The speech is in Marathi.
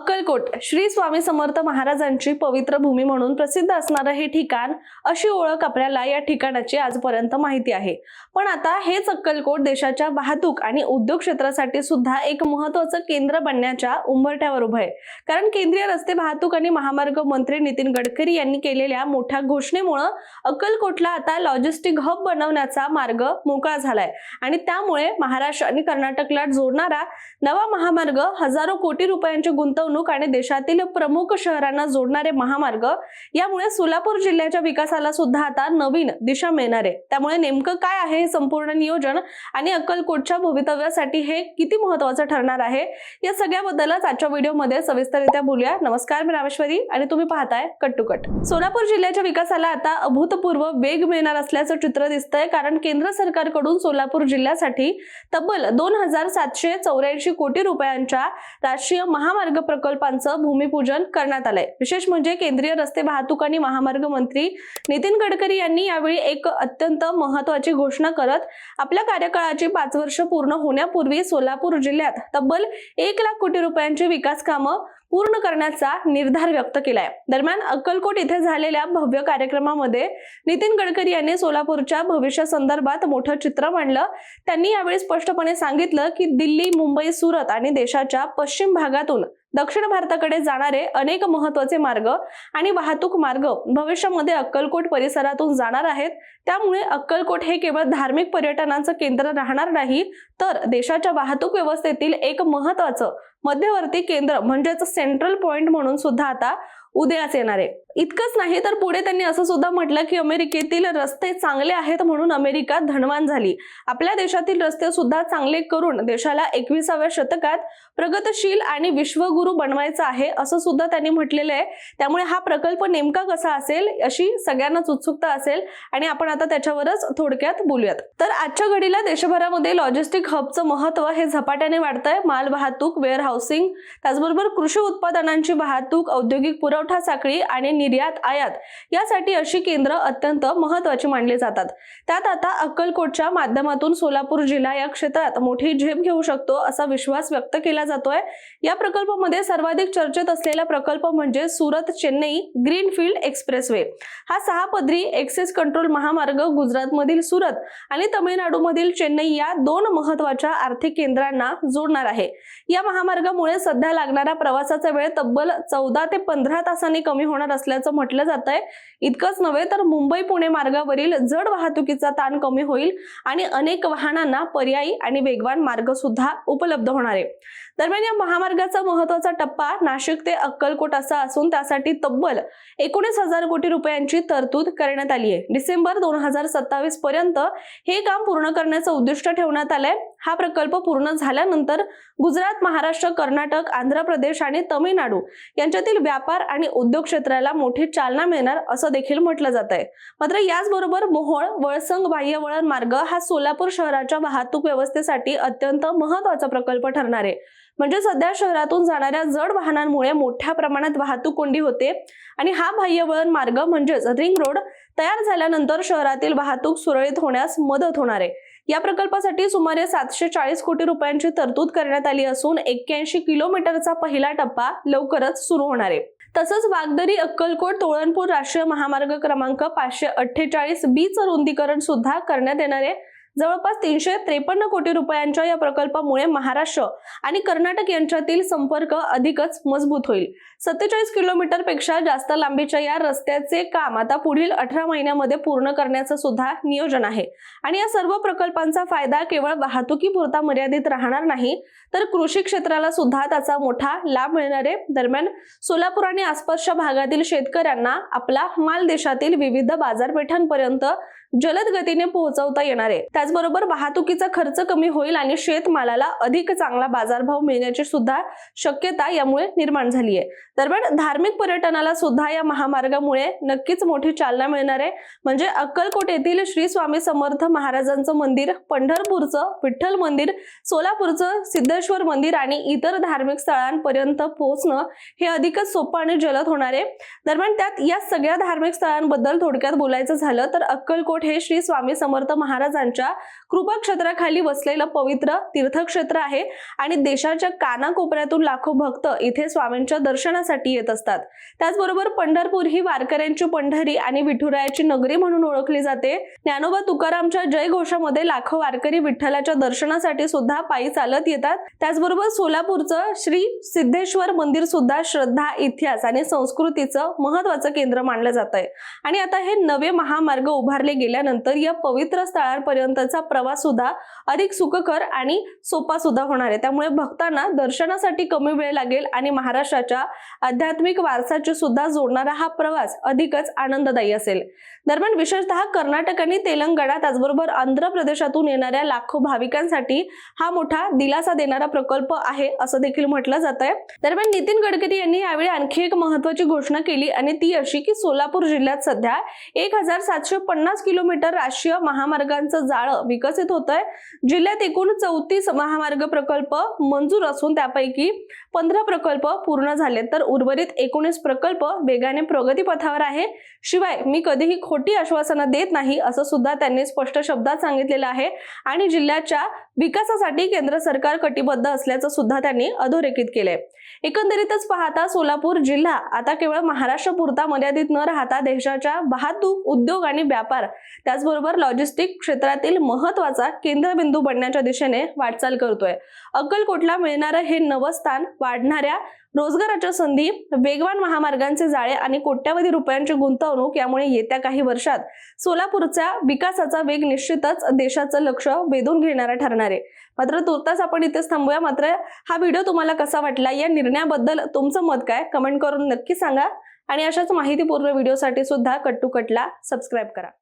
अक्कलकोट श्री स्वामी समर्थ महाराजांची पवित्र भूमी म्हणून प्रसिद्ध असणारे हे ठिकाण, अशी ओळख आपल्याला या ठिकाणाची आजपर्यंत माहिती आहे। पण आता हेच अक्कलकोट देशाच्या वाहतूक आणि उद्योग क्षेत्रासाठी सुद्धा एक महत्त्वाचं केंद्र बनण्याच्या उंबरठ्यावर उभं आहे। कारण केंद्रीय रस्ते वाहतूक आणि महामार्ग मंत्री नितीन गडकरी यांनी केलेल्या मोठ्या घोषणेमुळे अक्कलकोटला आता लॉजिस्टिक हब बनवण्याचा मार्ग मोकळा झालाय आणि त्यामुळे महाराष्ट्र आणि कर्नाटकला जोडणारा नवा महामार्ग, हजारो कोटी रुपयांची गुंतवणूक आणि देशातील प्रमुख शहरांना जोडणारे महामार्ग, यामुळे सोलापूर जिल्ह्याच्या विकासाला सुद्धा आता नवीन दिशा मिळणार आहे। त्यामुळे नेमकं काय आहे हे संपूर्ण नियोजन आणि अक्कलकोटच्या भवितव्यासाठी हे किती महत्त्वाचं ठरणार आहे, या सगळ्याबद्दलच आजच्या व्हिडिओमध्ये सविस्तररित्या बोलूया। नमस्कार, मी रामेश्वरी आणि तुम्ही पाहताय कट टू कट। सोलापूर जिल्ह्याच्या विकासाला आता अभूतपूर्व वेग मिळणार असल्याचं चित्र दिसतंय, कारण केंद्र सरकारकडून सोलापूर जिल्ह्यासाठी तब्बल 2784 कोटी रुपयांच्या राष्ट्रीय महामार्ग प्रकल्पांचं भूमिपूजन करण्यात आलंय। विशेष म्हणजे केंद्रीय रस्ते वाहतूक आणि महामार्ग मंत्री नितीन गडकरी यांनी यावेळी एक अत्यंत महत्त्वाची घोषणा करत आपल्या कार्यकाळाची 5 वर्ष पूर्ण होण्यापूर्वी सोलापूर जिल्ह्यात तब्बल 1 लाख कोटी रुपयांची विकास कामं पूर्ण करण्याचा निर्धार व्यक्त केलाय। दरम्यान अक्कलकोट इथे झालेल्या भव्य कार्यक्रमामध्ये नितीन गडकरी यांनी सोलापूरच्या भविष्यासंदर्भात मोठं चित्र मांडलं। त्यांनी यावेळी स्पष्टपणे सांगितलं की दिल्ली, मुंबई, सुरत आणि देशाच्या पश्चिम भागातून दक्षिण भारताकडे जाणारे अनेक महत्त्वाचे मार्ग आणि वाहतूक मार्ग भविष्यामध्ये अक्कलकोट परिसरातून जाणार आहेत। त्यामुळे अक्कलकोट हे केवळ धार्मिक पर्यटनाचं केंद्र राहणार नाही, तर देशाच्या वाहतूक व्यवस्थेतील एक महत्त्वाचं मध्यवर्ती केंद्र म्हणजेच सेंट्रल पॉइंट म्हणून सुद्धा आता उदयास येणार आहे। इतकंच नाही तर पुढे त्यांनी असं सुद्धा म्हटलं की अमेरिकेतील रस्ते चांगले आहेत म्हणून अमेरिका धनवान झाली। आपल्या देशातील रस्ते सुद्धा चांगले करून देशाला 21व्या शतकात प्रगतशील आणि विश्वगुरू बनवायचं आहे, असं सुद्धा त्यांनी म्हटलेलं आहे। त्यामुळे हा प्रकल्प नेमका कसा असेल अशी सगळ्यांनाच उत्सुकता असेल आणि आपण आता त्याच्यावरच थोडक्यात बोलूयात। तर आजच्या घडीला देशभरामध्ये लॉजिस्टिक हबचं महत्त्व हे झपाट्याने वाढतंय। माल वाहतूक, वेअर हाऊसिंग, त्याचबरोबर कृषी उत्पादनांची वाहतूक, औद्योगिक पुरवठा साखळी आणि निर्यात आयात यासाठी अशी केंद्र अत्यंत महत्त्वाची मानली जातात। त्यात आता अक्कलकोटच्या माध्यमातून सोलापूर जिल्हा या क्षेत्रात मोठी झेप घेऊ शकतो असा विश्वास व्यक्त केला जातोय। या प्रकल्पामध्ये सर्वाधिक चर्चेत असलेला प्रकल्प म्हणजे सुरत चेन्नई ग्रीनफील्ड एक्सप्रेसवे। हा 6 पदरी एक्सेस कंट्रोल महामार्ग गुजरातमधील सुरत आणि तमिळनाडूमधील चेन्नई या 2 महत्त्वाच्या आर्थिक केंद्रांना जोडणार आहे। या महामार्गामुळे सध्या लागणारा प्रवासाचा वेळ तब्बल 14 ते 15 तासांनी कमी होणार असल्याचं म्हटलं जातंय। इतकंच नव्हे तर मुंबई पुणे मार्गावरील जड वाहतुकीचा ताण कमी होईल आणि अनेक वाहनांना पर्यायी आणि वेगवान मार्ग सुद्धा उपलब्ध होणार आहे। दरम्यान या महामार्गाचा महत्त्वाचा टप्पा नाशिक ते अक्कलकोट असा असून त्यासाठी तब्बल 19,000 कोटी रुपयांची तरतूद करण्यात आली आहे। डिसेंबर 2027 पर्यंत हे काम पूर्ण करण्याचं उद्दिष्ट ठेवण्यात आलंय। हा प्रकल्प पूर्ण झाल्यानंतर गुजरात, महाराष्ट्र, कर्नाटक, आंध्र प्रदेश आणि तमिळनाडू यांच्यातील व्यापार आणि उद्योग क्षेत्राला मोठी चालना मिळणार असं देखील म्हटलं जात आहे। मात्र याचबरोबर मोहोळ वळसंग बाह्यवळण मार्ग हा सोलापूर शहराच्या वाहतूक व्यवस्थेसाठी अत्यंत महत्त्वाचा प्रकल्प ठरणार आहे। म्हणजे सध्या शहरातून जाणाऱ्या जड वाहनांमुळे मोठ्या प्रमाणात वाहतूक कोंडी होते आणि हा बाह्यवळण मार्ग म्हणजेच रिंग रोड तयार झाल्यानंतर शहरातील वाहतूक सुरळीत होण्यास मदत होणार आहे। या प्रकल्पासाठी सुमारे 740 कोटी रुपयांची तरतूद करण्यात आली असून 81 किलोमीटरचा पहिला टप्पा लवकरच सुरू होणार आहे। तसंच वागदरी अक्कलकोट तोळणपूर राष्ट्रीय महामार्ग क्रमांक 548B चं रुंदीकरण सुद्धा करण्यात येणार आहे। जवळपास 353 कोटी रुपयांच्या या प्रकल्पामुळे महाराष्ट्र आणि कर्नाटक यांच्यातील संपर्क अधिकच मजबूत होईल। 47 किलोमीटर पेक्षा जास्त लांबीच्या या रस्त्याचे काम आता पुढील 18 महिन्यांमध्ये पूर्ण करण्याचं सुद्धा नियोजन आहे आणि या सर्व प्रकल्पांचा फायदा केवळ वाहतुकीपुरता मर्यादित राहणार नाही, तर कृषी क्षेत्राला सुद्धा त्याचा मोठा लाभ मिळणार आहे। दरम्यान सोलापूर आणि आसपासच्या भागातील शेतकऱ्यांना आपला माल देशातील विविध बाजारपेठांपर्यंत जलद गतीने पोहोचवता येणार आहे। त्याचबरोबर वाहतुकीचा खर्च कमी होईल आणि शेतमालाला अधिक चांगला बाजारभाव मिळण्याची सुद्धा शक्यता यामुळे निर्माण झाली आहे। दरम्यान धार्मिक पर्यटनाला सुद्धा या महामार्गामुळे नक्कीच मोठी चालना मिळणार आहे। म्हणजे अक्कलकोट येथील श्री स्वामी समर्थ महाराजांचं मंदिर, पंढरपूरचं विठ्ठल मंदिर, सोलापूरचं सिद्धेश्वर मंदिर आणि इतर धार्मिक स्थळांपर्यंत पोहोचणं हे अधिकच सोपं आणि जलद होणार आहे। दरम्यान त्यात या सगळ्या धार्मिक स्थळांबद्दल थोडक्यात बोलायचं झालं तर अक्कलकोट अक्कलकोट हे श्री स्वामी समर्थ महाराजांच्या कृपा क्षेत्राखाली वसलेलं पवित्र तीर्थक्षेत्र आहे आणि देशाच्या कानाकोपऱ्यातून लाखो भक्त इथे स्वामींच्या दर्शनासाठी येत असतात। त्याचबरोबर पंढरपूर ही वारकऱ्यांची पंढरी आणि विठुरायाची नगरी म्हणून ओळखली जाते। ज्ञानोबा तुकारामच्या जय घोषामध्ये लाखो वारकरी विठ्ठलाच्या दर्शनासाठी सुद्धा पायी चालत येतात। त्याचबरोबर सोलापूरचं श्री सिद्धेश्वर मंदिर सुद्धा श्रद्धा, इतिहास आणि संस्कृतीचं महत्त्वाचं केंद्र मानलं जात आहे। आणि आता हे नवे महामार्ग उभारले गेल्यानंतर या पवित्र स्थळांपर्यंतचा प्रवास सुद्धा अधिक सुखकर आणि सोपा सुद्धा होणार आहे। त्यामुळे भक्तांना दर्शनासाठी कमी वेळ लागेल आणि महाराष्ट्राच्या आध्यात्मिक वारसाची सुद्धा जोडणारा हा प्रवास अधिकच आनंददायी असेल। दरम्यान विशेषतः कर्नाटक आणि तेलंगणा त्याचबरोबर आंध्र प्रदेशातून येणाऱ्या लाखो भाविकांसाठी हा मोठा दिलासा देणारा प्रकल्प आहे असं देखील म्हटलं जात आहे। दरम्यान नितीन गडकरी यांनी यावेळी आणखी एक महत्त्वाची घोषणा केली आणि ती अशी की सोलापूर जिल्ह्यात सध्या 1750 किलोमीटर राष्ट्रीय महामार्गांचं जाळं विकसित होतंय। जिल्ह्यात एकूण 34 महामार्ग प्रकल्प मंजूर असून त्यापैकी 15 प्रकल्प पूर्ण झाले तर उर्वरित 19 प्रकल्प वेगाने प्रगतीपथावर आहे। शिवाय मी कधीही खोटी आश्वासनं देत नाही असं सुद्धा त्यांनी स्पष्ट शब्दात सांगितलेलं आहे आणि जिल्ह्याच्या विकासासाठी केंद्र सरकार कटिबद्ध असल्याचं सुद्धा त्यांनी अधोरेखित केलंय। एकंदरीतच पाहता सोलापूर जिल्हा आता केवळ महाराष्ट्रापुरता मर्यादित न राहता देशाच्या वाहतूक, उद्योग आणि व्यापार त्याचबरोबर लॉजिस्टिक क्षेत्रातील महत्त्वाचा केंद्रबिंदू बनण्याच्या दिशेने वाटचाल करतोय। अक्कलकोटला मिळणारं हे नवं स्थान वाढणाऱ्या रोजगाराच्या संधी, वेगवान महामार्गांचे जाळे आणि कोट्यावधी रुपयांची गुंतवणूक यामुळे येत्या काही वर्षात सोलापूरच्या विकासाचा वेग निश्चितच देशाचं लक्ष वेधून घेणारा ठरणार आहे। मात्र तुर्तास आपण इथेच थांबूया। मात्र हा व्हिडिओ तुम्हाला कसा वाटला, या निर्णयाबद्दल तुमचं मत काय, कमेंट करून नक्की सांगा आणि अशाच माहितीपूर्ण व्हिडिओसाठी सुद्धा कट टू कटला सबस्क्राईब करा।